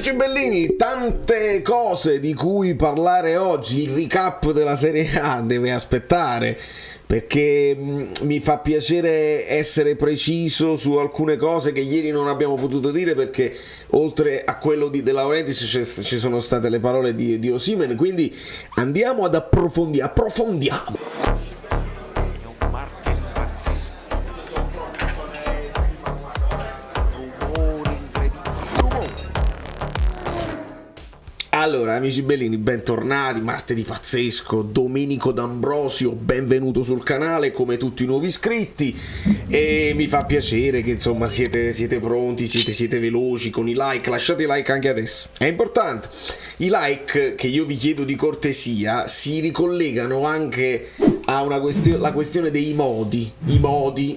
Amici bellini, tante cose di cui parlare oggi. Il recap della Serie A deve aspettare, perché mi fa piacere essere preciso su alcune cose che ieri non abbiamo potuto dire, perché oltre a quello di De Laurentiis ci sono state le parole di Osimhen, quindi andiamo ad approfondiamo. Allora, amici bellini, bentornati, martedì pazzesco, Domenico D'Ambrosio, benvenuto sul canale come tutti i nuovi iscritti, e mi fa piacere che insomma siete pronti, siete veloci con i like. Lasciate i like anche adesso, è importante. I like, che io vi chiedo di cortesia, si ricollegano anche a la questione dei modi,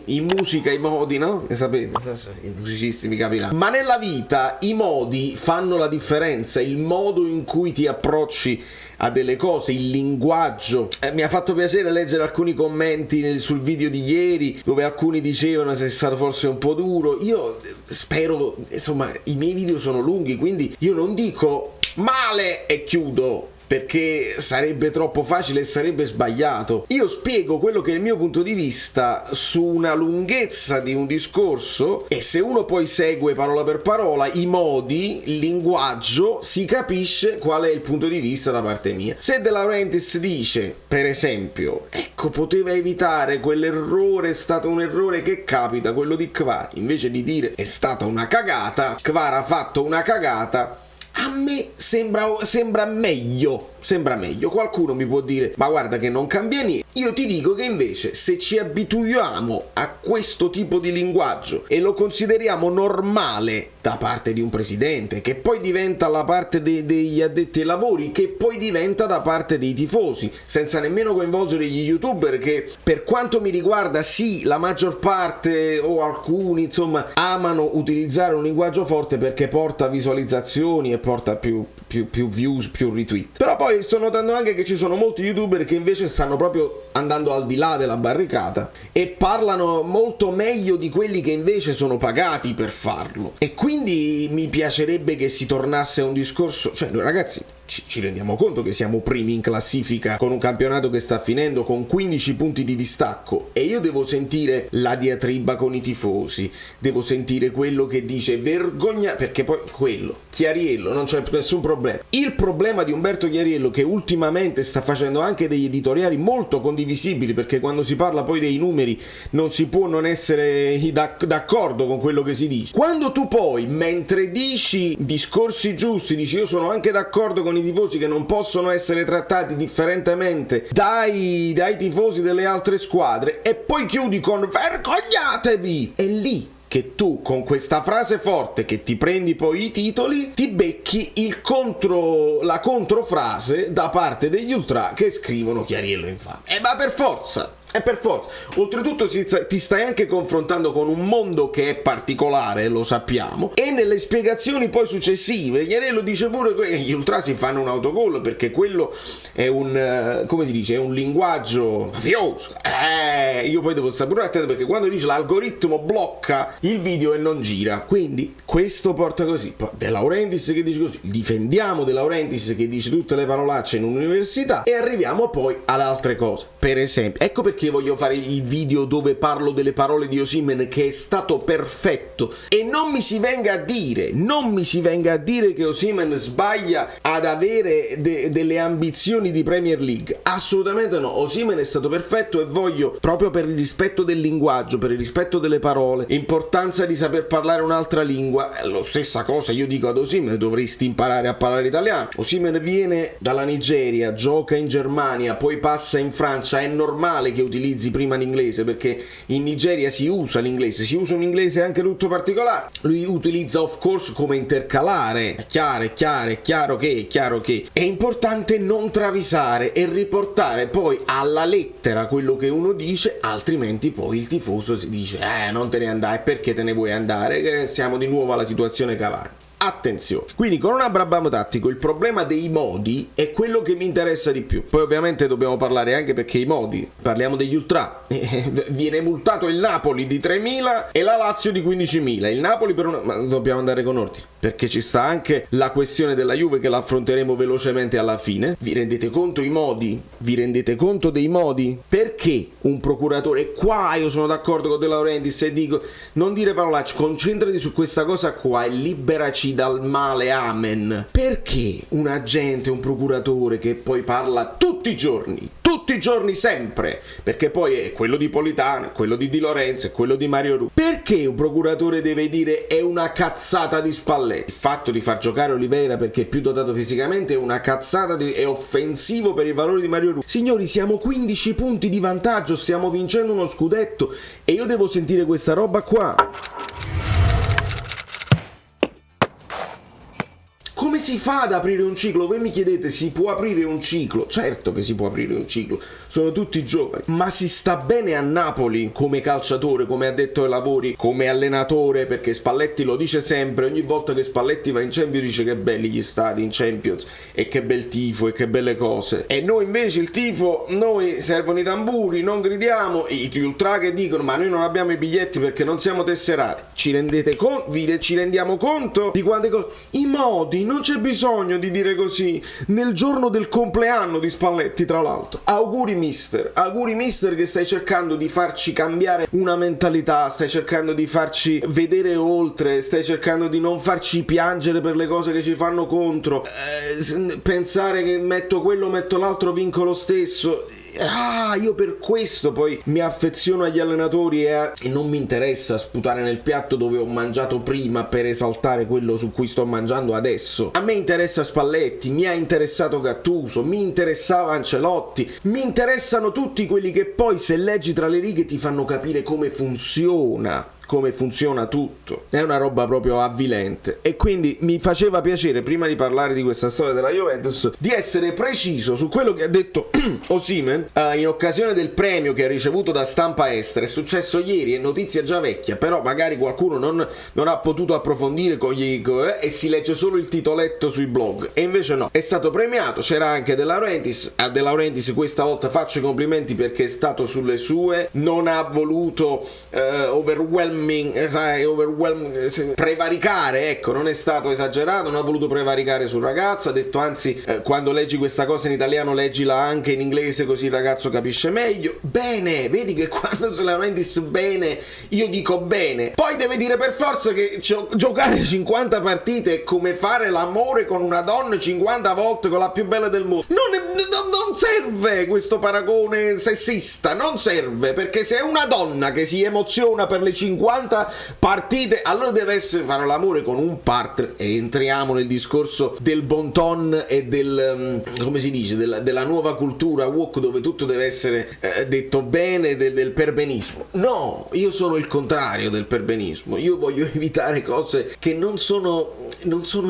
in musica i modi, no? Ne sapete? I musicisti mi capirà. Ma nella vita i modi fanno la differenza, il modo in cui ti approcci a delle cose, il linguaggio. Mi ha fatto piacere leggere alcuni commenti sul video di ieri, dove alcuni dicevano se è stato forse un po' duro. Io spero, insomma, i miei video sono lunghi, quindi io non dico male e chiudo, perché sarebbe troppo facile e sarebbe sbagliato. Io spiego quello che è il mio punto di vista su una lunghezza di un discorso, e se uno poi segue parola per parola i modi, il linguaggio, si capisce qual è il punto di vista da parte mia. Se De Laurentiis dice, per esempio, ecco, poteva evitare quell'errore, è stato un errore che capita, quello di Kvara, invece di dire è stata una cagata, Kvara ha fatto una cagata, a me sembra meglio. Qualcuno mi può dire ma guarda che non cambia niente. Io ti dico che invece, se ci abituiamo a questo tipo di linguaggio e lo consideriamo normale da parte di un presidente, che poi diventa la parte degli addetti ai lavori, che poi diventa da parte dei tifosi, senza nemmeno coinvolgere gli youtuber, che per quanto mi riguarda sì, la maggior parte o alcuni insomma amano utilizzare un linguaggio forte perché porta visualizzazioni e porta più views, più retweet. Però poi sto notando anche che ci sono molti youtuber che invece stanno proprio andando al di là della barricata e parlano molto meglio di quelli che invece sono pagati per farlo. E quindi mi piacerebbe che si tornasse a un discorso, cioè noi ragazzi ci rendiamo conto che siamo primi in classifica con un campionato che sta finendo con 15 punti di distacco, e io devo sentire la diatriba con i tifosi, devo sentire quello che dice vergogna, perché poi quello, Chiariello, non c'è nessun problema. Il problema di Umberto Chiariello, che ultimamente sta facendo anche degli editoriali molto condivisibili, perché quando si parla poi dei numeri non si può non essere d'accordo con quello che si dice. Quando tu poi, mentre dici discorsi giusti, dici io sono anche d'accordo con i tifosi che non possono essere trattati differentemente dai tifosi delle altre squadre, e poi chiudi con vergognatevi, è lì che tu con questa frase forte che ti prendi poi i titoli ti becchi la controfrase da parte degli ultra che scrivono Chiariello infame. Ma per forza. Oltretutto ti stai anche confrontando con un mondo che è particolare, lo sappiamo, e nelle spiegazioni poi successive Chiariello dice pure che gli ultra si fanno un autogol perché quello è un come si dice, è un linguaggio mafioso. Io poi devo stare pure attento, perché quando dice l'algoritmo blocca il video e non gira, quindi questo porta così. Poi De Laurentiis che dice così, difendiamo De Laurentiis che dice tutte le parolacce in un'università, e arriviamo poi ad altre cose. Per esempio, ecco perché voglio fare il video dove parlo delle parole di Osimhen, che è stato perfetto, e non mi si venga a dire che Osimhen sbaglia ad avere delle ambizioni di Premier League. Assolutamente no, Osimhen è stato perfetto, e voglio, proprio per il rispetto del linguaggio, per il rispetto delle parole, importanza di saper parlare un'altra lingua, la stessa cosa io dico ad Osimhen, dovresti imparare a parlare italiano. Osimhen viene dalla Nigeria, gioca in Germania, poi passa in Francia, è normale che utilizzi prima l'inglese, perché in Nigeria si usa l'inglese, si usa un inglese anche tutto particolare. Lui utilizza of course come intercalare, è chiaro che è importante non travisare e riportare poi alla lettera quello che uno dice, altrimenti poi il tifoso si dice non te ne andare, perché te ne vuoi andare, che siamo di nuovo alla situazione Cavani. Attenzione, quindi con un Abrabamo tattico il problema dei modi è quello che mi interessa di più. Poi ovviamente dobbiamo parlare anche, perché i modi, parliamo degli ultra, viene multato il Napoli di 3.000 e la Lazio di 15.000. Il Napoli ma dobbiamo andare con ordine. perché ci sta anche la questione della Juve che la affronteremo velocemente alla fine. Vi rendete conto i modi? Vi rendete conto dei modi? Perché un procuratore, e qua io sono d'accordo con De Laurentiis e dico, non dire parolacce, concentrati su questa cosa qua e liberaci dal male, amen. Perché un agente, un procuratore che poi parla tutti i giorni sempre, perché poi è quello di Politano, quello di Lorenzo, è quello di Mario Rui, perché un procuratore deve dire è una cazzata di Spalletti? Il fatto di far giocare Oliveira perché è più dotato fisicamente è una cazzata, è offensivo per i valori di Mario Rui. Signori, siamo 15 punti di vantaggio, stiamo vincendo uno scudetto e io devo sentire questa roba qua. Come si fa ad aprire un ciclo? Voi mi chiedete, si può aprire un ciclo? Certo che si può aprire un ciclo, sono tutti giovani, ma si sta bene a Napoli come calciatore, come addetto ai lavori, come allenatore, perché Spalletti lo dice sempre, ogni volta che Spalletti va in Champions dice che belli gli stadi in Champions e che bel tifo e che belle cose, e noi invece il tifo, noi servono i tamburi, non gridiamo, gli ultra che dicono ma noi non abbiamo i biglietti perché non siamo tesserati. Ci rendiamo conto di quante cose, i modi, non c'è bisogno di dire così nel giorno del compleanno di Spalletti, tra l'altro. Auguri mister che stai cercando di farci cambiare una mentalità, stai cercando di farci vedere oltre, stai cercando di non farci piangere per le cose che ci fanno contro, pensare che metto quello, metto l'altro, vinco lo stesso. Io per questo poi mi affeziono agli allenatori e non mi interessa sputare nel piatto dove ho mangiato prima per esaltare quello su cui sto mangiando adesso. A me interessa Spalletti, mi ha interessato Gattuso, mi interessava Ancelotti, mi interessano tutti quelli che poi, se leggi tra le righe, ti fanno capire come funziona tutto. È una roba proprio avvilente, e quindi mi faceva piacere, prima di parlare di questa storia della Juventus, di essere preciso su quello che ha detto Osimhen in occasione del premio che ha ricevuto da Stampa Estera. È successo ieri, è notizia già vecchia, però magari qualcuno non ha potuto approfondire e si legge solo il titoletto sui blog, e invece no, è stato premiato. C'era anche De Laurentiis. A De Laurentiis questa volta faccio i complimenti perché è stato sulle sue, non ha voluto prevaricare, ecco, non è stato esagerato, non ha voluto prevaricare sul ragazzo, ha detto anzi quando leggi questa cosa in italiano leggila anche in inglese così il ragazzo capisce meglio. Bene, vedi che quando se la rendi bene io dico bene, poi deve dire per forza che giocare 50 partite è come fare l'amore con una donna 50 volte con la più bella del mondo. Non serve questo paragone sessista, non serve, perché se è una donna che si emoziona per le 50 partite, allora deve essere fare l'amore con un partner, e entriamo nel discorso del bon ton e del come si dice, della nuova cultura woke, dove tutto deve essere detto bene, del perbenismo. No, io sono il contrario del perbenismo, io voglio evitare cose che non sono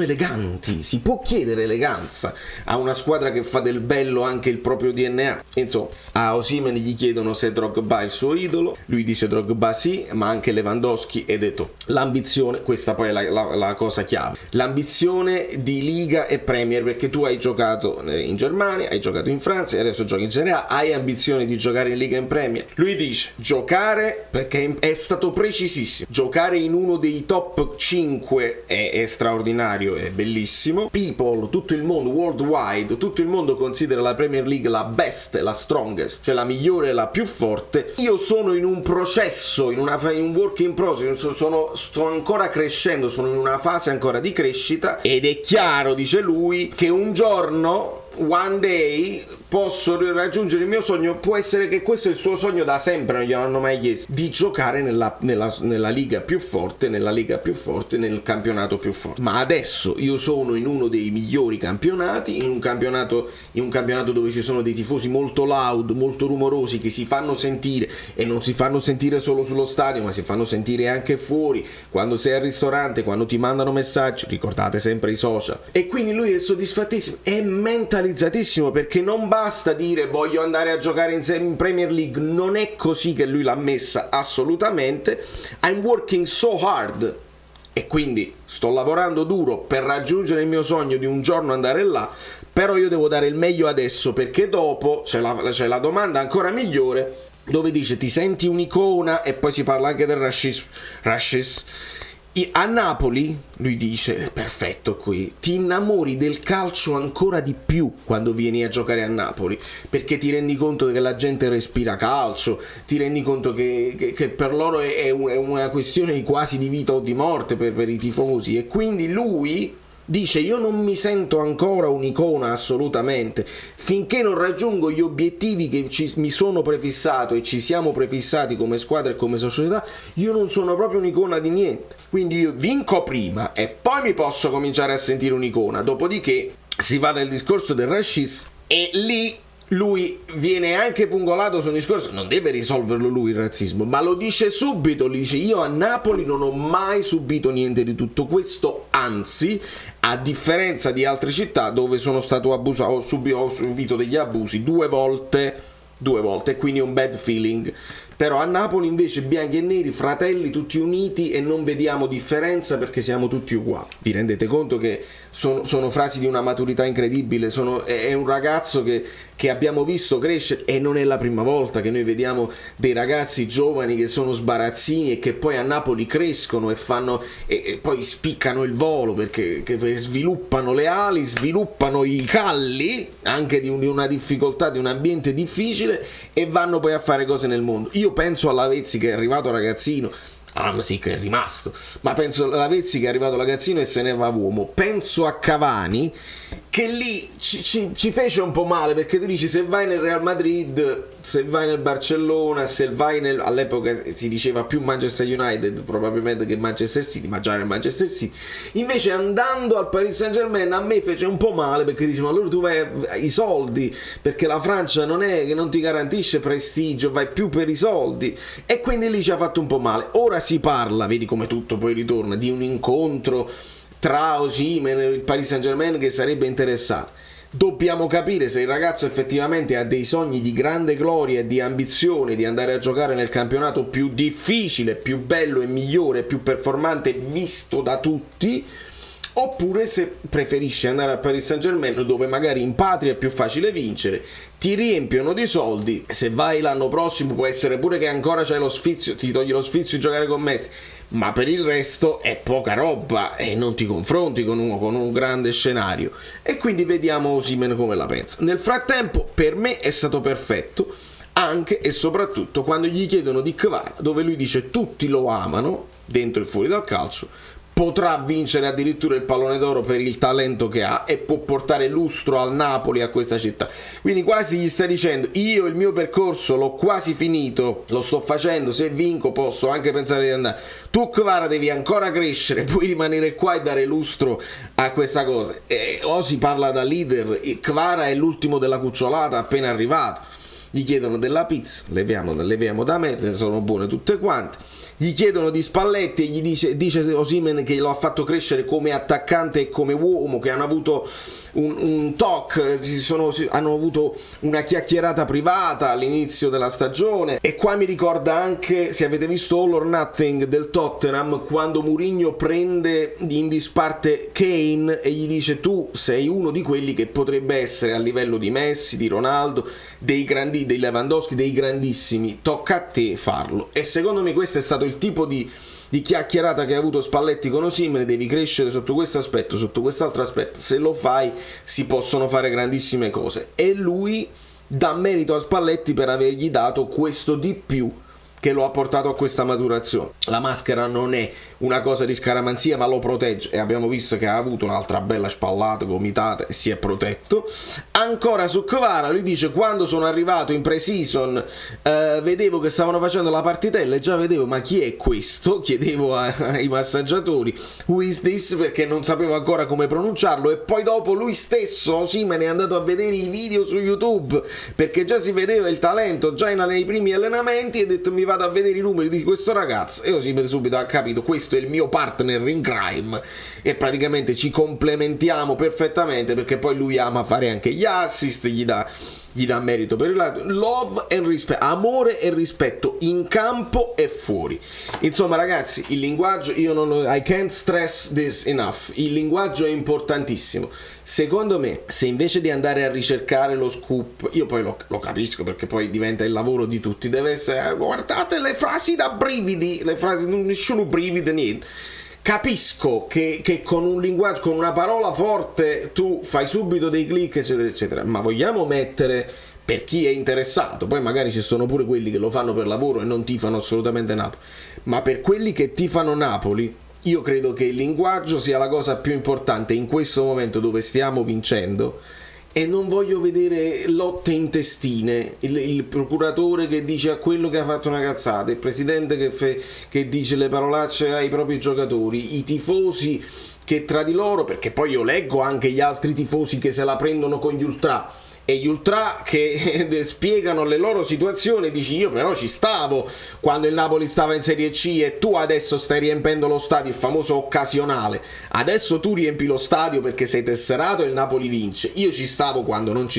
eleganti. Si può chiedere eleganza a una squadra che fa del bello anche il proprio DNA. Insomma, a Osimhen gli chiedono se Drogba è il suo idolo, lui dice Drogba sì, ma anche Lewandowski, ed detto l'ambizione, questa poi è la cosa chiave, l'ambizione di Liga e Premier, perché tu hai giocato in Germania, hai giocato in Francia e adesso giochi in Serie A, hai ambizioni di giocare in Liga e in Premier. Lui dice giocare, perché è stato precisissimo, giocare in uno dei top 5 è straordinario, è bellissimo. People, tutto il mondo, worldwide, tutto il mondo considera la Premier League la best, la strongest, cioè la migliore, la più forte. Io sono in un processo, in un work in process, sto ancora crescendo, sono in una fase ancora di crescita, ed è chiaro, dice lui, che un giorno, one day, posso raggiungere il mio sogno. Può essere che questo è il suo sogno da sempre, non gliel'hanno mai chiesto, di giocare nella liga più forte, nel campionato più forte. Ma adesso io sono in uno dei migliori campionati, in un campionato dove ci sono dei tifosi molto loud, molto rumorosi, che si fanno sentire, e non si fanno sentire solo sullo stadio, ma si fanno sentire anche fuori, quando sei al ristorante, quando ti mandano messaggi, ricordate sempre i social. E quindi lui è soddisfattissimo, è mentalizzatissimo, perché non basta dire voglio andare a giocare in Premier League, non è così che lui l'ha messa, assolutamente. I'm working so hard, e quindi sto lavorando duro per raggiungere il mio sogno di un giorno andare là, però io devo dare il meglio adesso, perché dopo c'è la domanda ancora migliore, dove dice ti senti un'icona, e poi si parla anche del racismo. A Napoli, lui dice, perfetto qui, ti innamori del calcio ancora di più quando vieni a giocare a Napoli, perché ti rendi conto che la gente respira calcio, ti rendi conto che per loro è una questione quasi di vita o di morte per i tifosi, e quindi lui dice: io non mi sento ancora un'icona assolutamente, finché non raggiungo gli obiettivi che mi sono prefissato e ci siamo prefissati come squadra e come società, io non sono proprio un'icona di niente. Quindi io vinco prima e poi mi posso cominciare a sentire un'icona. Dopodiché si va nel discorso del Rashids, e lì lui viene anche pungolato su un discorso, non deve risolverlo lui il razzismo, ma lo dice subito, gli dice: io a Napoli non ho mai subito niente di tutto questo, anzi, a differenza di altre città dove sono stato abusato, ho subito degli abusi due volte, e quindi un bad feeling. Però a Napoli invece bianchi e neri, fratelli tutti uniti, e non vediamo differenza perché siamo tutti uguali. Vi rendete conto che sono frasi di una maturità incredibile? È un ragazzo che abbiamo visto crescere, e non è la prima volta che noi vediamo dei ragazzi giovani che sono sbarazzini e che poi a Napoli crescono e poi spiccano il volo, perché sviluppano le ali, sviluppano i calli anche di una difficoltà, di un ambiente difficile, e vanno poi a fare cose nel mondo. Io penso a Lavezzi che è arrivato ragazzino, sì, che è rimasto, ma penso a Lavezzi che è arrivato ragazzino e se ne va uomo. Penso a Cavani, che lì ci fece un po' male, perché tu dici: se vai nel Real Madrid, se vai nel Barcellona, se vai all'epoca si diceva più Manchester United probabilmente che Manchester City, ma già nel Manchester City, invece andando al Paris Saint-Germain a me fece un po' male, perché dicevano: allora tu vai ai soldi, perché la Francia non è che non ti garantisce prestigio, vai più per i soldi, e quindi lì ci ha fatto un po' male. Ora si parla, vedi come tutto poi ritorna, di un incontro tra Osimhen e il Paris Saint-Germain che sarebbe interessato. Dobbiamo capire se il ragazzo effettivamente ha dei sogni di grande gloria e di ambizione di andare a giocare nel campionato più difficile, più bello e migliore, più performante visto da tutti, oppure se preferisce andare al Paris Saint-Germain, dove magari in patria è più facile vincere, ti riempiono di soldi, se vai l'anno prossimo può essere pure che ancora c'hai lo sfizio, ti togli lo sfizio di giocare con Messi, ma per il resto è poca roba e non ti confronti con un grande scenario. E quindi vediamo Osimhen come la pensa. Nel frattempo per me è stato perfetto anche e soprattutto quando gli chiedono di Kvara, dove lui dice: tutti lo amano dentro e fuori dal calcio, potrà vincere addirittura il pallone d'oro per il talento che ha e può portare lustro al Napoli, a questa città. Quindi quasi gli sta dicendo: io il mio percorso l'ho quasi finito, lo sto facendo, se vinco posso anche pensare di andare, tu Kvara devi ancora crescere, puoi rimanere qua e dare lustro a questa cosa. E Osi parla da leader, Kvara è l'ultimo della cucciolata appena arrivato, gli chiedono della pizza, leviamo da me, sono buone tutte quante. Gli chiedono di Spalletti e gli dice Osimhen che lo ha fatto crescere come attaccante e come uomo, che hanno avuto un talk, hanno avuto una chiacchierata privata all'inizio della stagione. E qua mi ricorda anche, se avete visto All or Nothing del Tottenham, quando Mourinho prende in disparte Kane e gli dice: tu sei uno di quelli che potrebbe essere a livello di Messi, di Ronaldo, dei Lewandowski, dei grandissimi, tocca a te farlo. E secondo me questo è stato il tipo di chiacchierata che ha avuto Spalletti con Osimhen: devi crescere sotto questo aspetto, sotto quest'altro aspetto, se lo fai si possono fare grandissime cose. E lui dà merito a Spalletti per avergli dato questo di più che lo ha portato a questa maturazione. La maschera non è una cosa di scaramanzia, ma lo protegge, e abbiamo visto che ha avuto un'altra bella spallata, gomitata, e si è protetto. Ancora su Kvara, lui dice: quando sono arrivato in pre-season vedevo che stavano facendo la partitella e già vedevo: ma chi è questo? Chiedevo ai massaggiatori who is this, perché non sapevo ancora come pronunciarlo. E poi dopo lui stesso, Osimhen, è andato a vedere i video su YouTube, perché già si vedeva il talento già nei primi allenamenti, e ha detto: mi vado a vedere i numeri di questo ragazzo. E Osimhen subito ha capito: questo è il mio partner in crime, e praticamente ci complementiamo perfettamente, perché poi lui ama fare anche gli assist, gli dà merito per il lato. Love and respect, amore e rispetto in campo e fuori. Insomma ragazzi, il linguaggio, I can't stress this enough, il linguaggio è importantissimo. Secondo me, se invece di andare a ricercare lo scoop, io poi lo capisco, perché poi diventa il lavoro di tutti, deve essere: guardate le frasi da brividi, le frasi, nessuno brividi, niente. Capisco che con un linguaggio, con una parola forte tu fai subito dei click eccetera eccetera, ma vogliamo mettere, per chi è interessato, poi magari ci sono pure quelli che lo fanno per lavoro e non tifano assolutamente Napoli, ma per quelli che tifano Napoli io credo che il linguaggio sia la cosa più importante in questo momento dove stiamo vincendo. E non voglio vedere lotte intestine, il procuratore che dice a quello che ha fatto una cazzata, il presidente che dice le parolacce ai propri giocatori, i tifosi che tra di loro, perché poi io leggo anche gli altri tifosi che se la prendono con gli ultra, e gli ultra che spiegano le loro situazioni, dici io però ci stavo quando il Napoli stava in Serie C e tu adesso stai riempendo lo stadio, il famoso occasionale, adesso tu riempi lo stadio perché sei tesserato e il Napoli vince, io ci stavo quando non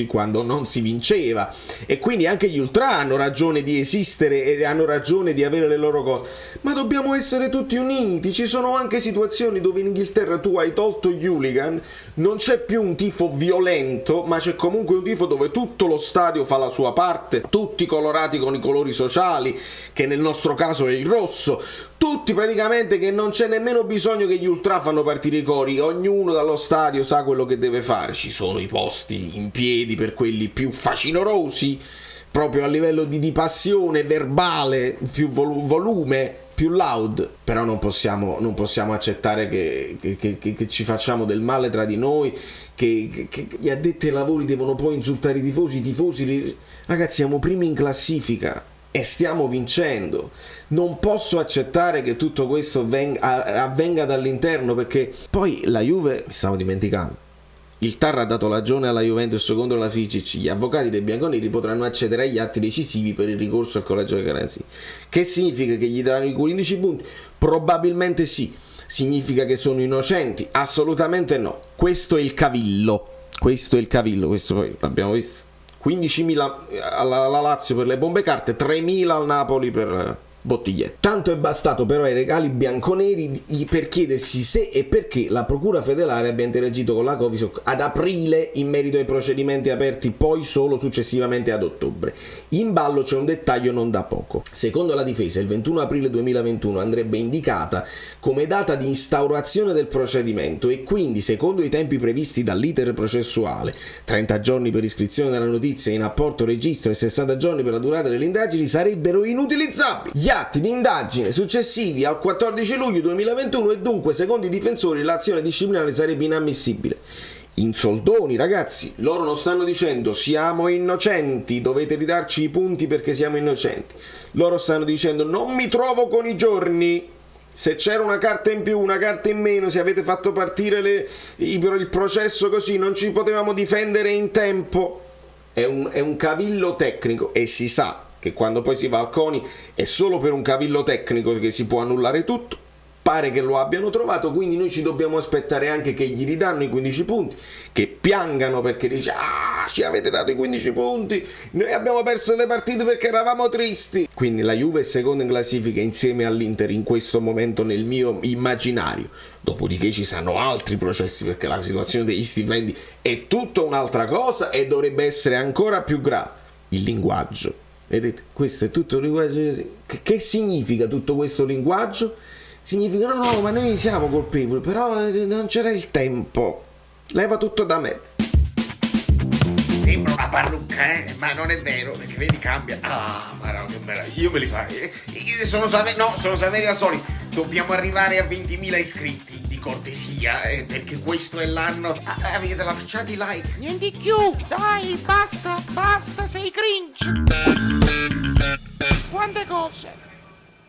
si vinceva, e quindi anche gli ultra hanno ragione di esistere e hanno ragione di avere le loro cose, ma dobbiamo essere tutti uniti. Ci sono anche situazioni dove in Inghilterra tu hai tolto gli hooligan, non c'è più un tifo violento, ma c'è comunque un tifo dove tutto lo stadio fa la sua parte, tutti colorati con i colori sociali, che nel nostro caso è il rosso, tutti praticamente, che non c'è nemmeno bisogno che gli ultra fanno partire i cori, ognuno dallo stadio sa quello che deve fare. Ci sono i posti in piedi per quelli più facinorosi, proprio a livello di passione verbale, più volume, più loud, però non possiamo accettare che ci facciamo del male tra di noi, che gli addetti ai lavori devono poi insultare i tifosi, ragazzi siamo primi in classifica e stiamo vincendo, non posso accettare che tutto questo avvenga dall'interno, perché poi la Juve, mi stavo dimenticando, il TAR ha dato ragione alla Juventus contro la FIGC. Gli avvocati dei bianconeri potranno accedere agli atti decisivi per il ricorso al collegio delle garanzie. Che significa che gli daranno i 15 punti? Probabilmente sì. Significa che sono innocenti? Assolutamente no. Questo è il cavillo, questo poi l'abbiamo visto. 15.000 alla Lazio per le bombe carte, 3.000 al Napoli per bottigliette. Tanto è bastato però ai regali bianconeri per chiedersi se e perché la procura federale abbia interagito con la Covisoc ad aprile in merito ai procedimenti aperti poi solo successivamente ad ottobre. In ballo c'è un dettaglio non da poco. Secondo la difesa il 21 aprile 2021 andrebbe indicata come data di instaurazione del procedimento e quindi, secondo i tempi previsti dall'iter processuale, 30 giorni per iscrizione della notizia in apporto registro e 60 giorni per la durata delle indagini, sarebbero inutilizzabili gli atti di indagine successivi al 14 luglio 2021 e dunque, secondo i difensori, l'azione disciplinare sarebbe inammissibile. In soldoni, ragazzi, loro non stanno dicendo siamo innocenti, dovete ridarci i punti perché siamo innocenti. Loro stanno dicendo non mi trovo con i giorni, se c'era una carta in più, una carta in meno, se avete fatto partire il processo così, non ci potevamo difendere in tempo. È un cavillo tecnico e si sa che quando poi si va al CONI è solo per un cavillo tecnico che si può annullare tutto. Pare che lo abbiano trovato, quindi noi ci dobbiamo aspettare anche che gli ridanno i 15 punti, che piangano perché dice ci avete dato i 15 punti, noi abbiamo perso le partite perché eravamo tristi. Quindi la Juve è seconda in classifica insieme all'Inter in questo momento nel mio immaginario. Dopodiché ci saranno altri processi perché la situazione degli stipendi è tutta un'altra cosa e dovrebbe essere ancora più grave. Il linguaggio, vedete, questo è tutto il linguaggio. Che significa tutto questo linguaggio? Significa no, ma noi siamo colpevoli, però non c'era il tempo. Leva tutto da mezzo. Sembra una parrucca, ma non è vero, perché vedi cambia. Ma no, che meraviglia, io me li fai. Sono Saverio Asoli. Dobbiamo arrivare a 20.000 iscritti, di cortesia, perché questo è l'anno. Avete lasciato i like. Niente più, dai, basta, sei cringe. Quante cose.